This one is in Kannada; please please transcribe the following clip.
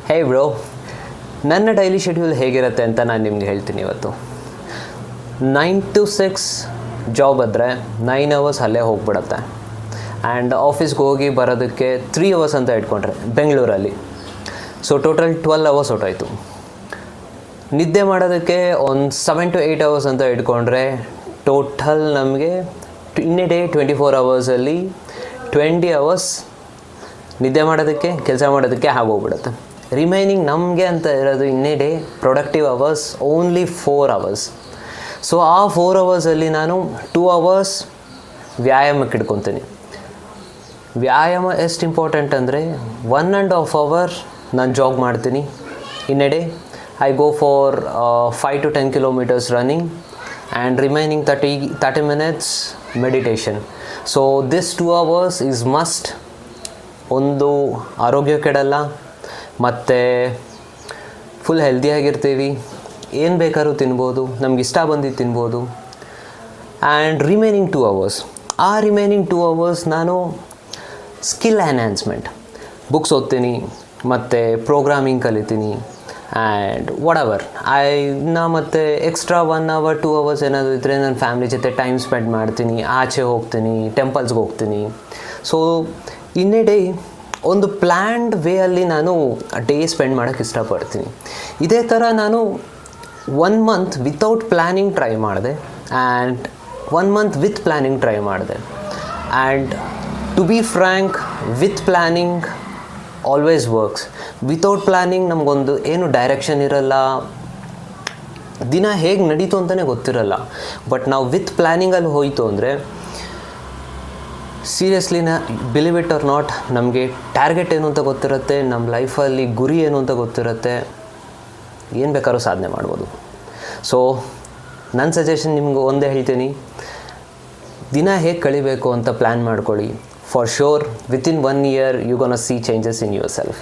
ಹೇ ಬ್ರೋ, ನನ್ನ ಡೈಲಿ ಶೆಡ್ಯೂಲ್ ಹೇಗಿರುತ್ತೆ ಅಂತ ನಾನು ನಿಮ್ಗೆ ಹೇಳ್ತೀನಿ ಇವತ್ತು. 9 to 6 ಜಾಬ್ ಆದರೆ 9 hours ಅಲ್ಲೇ ಹೋಗ್ಬಿಡುತ್ತೆ. ಆ್ಯಂಡ್ ಆಫೀಸ್ಗೆ ಹೋಗಿ ಬರೋದಕ್ಕೆ 3 hours ಅಂತ ಇಟ್ಕೊಂಡ್ರೆ ಬೆಂಗಳೂರಲ್ಲಿ. So total 12 hours ಹೊರಟಾಯಿತು. ನಿದ್ದೆ ಮಾಡೋದಕ್ಕೆ ಒಂದು 7 to 8 hours ಅಂತ ಇಟ್ಕೊಂಡ್ರೆ ಟೋಟಲ್ ನಮಗೆ in a day 24 hours $20 hours ನಿದ್ದೆ ಮಾಡೋದಕ್ಕೆ, ಕೆಲಸ ಮಾಡೋದಕ್ಕೆ ಆಗೋಗ್ಬಿಡುತ್ತೆ. ರಿಮೈನಿಂಗ್ ನಮಗೆ ಅಂತ ಇರೋದು in a day productive hours only 4 hours. So ಆ 4 hours ನಾನು 2 hours ವ್ಯಾಯಾಮಕ್ಕೆ ಇಟ್ಕೊತೀನಿ. ವ್ಯಾಯಾಮ ಎಷ್ಟು ಇಂಪಾರ್ಟೆಂಟ್ ಅಂದರೆ 1.5 hour ನಾನು ಜಾಗ್ ಮಾಡ್ತೀನಿ in a day. I go for 5 to 10 kilometers running and remaining 30 minutes meditation. So this 2 hours is must. ಒಂದು ಆರೋಗ್ಯ ಕೆಡಲ್ಲ, ಮತ್ತು ಫುಲ್ ಹೆಲ್ದಿಯಾಗಿರ್ತೀವಿ, ಏನು ಬೇಕಾದ್ರೂ ತಿನ್ಬೋದು, ನಮ್ಗೆ ಇಷ್ಟ ಬಂದಿದ್ದು ತಿನ್ಬೋದು. ಆ್ಯಂಡ್ ರಿಮೈನಿಂಗ್ 2 hours, ಆ ರಿಮೈನಿಂಗ್ 2 hours ನಾನು ಸ್ಕಿಲ್ ಎನ್ಹ್ಯಾನ್ಸ್ಮೆಂಟ್ ಬುಕ್ಸ್ ಓದ್ತೀನಿ, ಮತ್ತು ಪ್ರೋಗ್ರಾಮಿಂಗ್ ಕಲಿತೀನಿ. ಆ್ಯಂಡ್ ವಾಟ್ ಮತ್ತು ಎಕ್ಸ್ಟ್ರಾ 1 hour 2 hours ಏನಾದರೂ ಇದ್ದರೆ ನನ್ನ ಫ್ಯಾಮಿಲಿ ಜೊತೆ ಟೈಮ್ ಸ್ಪೆಂಡ್ ಮಾಡ್ತೀನಿ, ಆಚೆ ಹೋಗ್ತೀನಿ, ಟೆಂಪಲ್ಸ್ಗೆ ಹೋಗ್ತೀನಿ. ಸೊ ಇನ್ ಎ ಡೇ ಒಂದು ಪ್ಲ್ಯಾಂಡ್ ವೇಯಲ್ಲಿ ನಾನು ಡೇ ಸ್ಪೆಂಡ್ ಮಾಡೋಕ್ಕೆ ಇಷ್ಟಪಡ್ತೀನಿ. ಇದೇ ಥರ ನಾನು 1 month ವಿತೌಟ್ ಪ್ಲ್ಯಾನಿಂಗ್ ಟ್ರೈ ಮಾಡಿದೆ and 1 month with planning try ಮಾಡಿದೆ. And to be frank, with planning always works. Without planning ನಮಗೊಂದು ಏನು ಡೈರೆಕ್ಷನ್ ಇರಲ್ಲ, ದಿನ ಹೇಗೆ ನಡೀತು ಅಂತಲೇ ಗೊತ್ತಿರಲ್ಲ. ಬಟ್ ನಾವು ವಿತ್ ಪ್ಲ್ಯಾನಿಂಗಲ್ಲಿ ಹೋಯಿತು ಅಂದರೆ seriously believe it or not, ನಮಗೆ ಟಾರ್ಗೆಟ್ ಏನು ಅಂತ ಗೊತ್ತಿರುತ್ತೆ, ನಮ್ಮ ಲೈಫಲ್ಲಿ ಗುರಿ ಏನು ಅಂತ ಗೊತ್ತಿರುತ್ತೆ, ಏನು ಬೇಕಾದ್ರೂ ಸಾಧನೆ ಮಾಡ್ಬೋದು. ಸೊ ನನ್ನ ಸಜೆಷನ್ ನಿಮ್ಗೆ ಒಂದೇ ಹೇಳ್ತೀನಿ, ದಿನ ಹೇಗೆ ಕಳಿಬೇಕು ಅಂತ ಪ್ಲ್ಯಾನ್ ಮಾಡ್ಕೊಳ್ಳಿ. For sure within 1 year you gonna see changes in your self.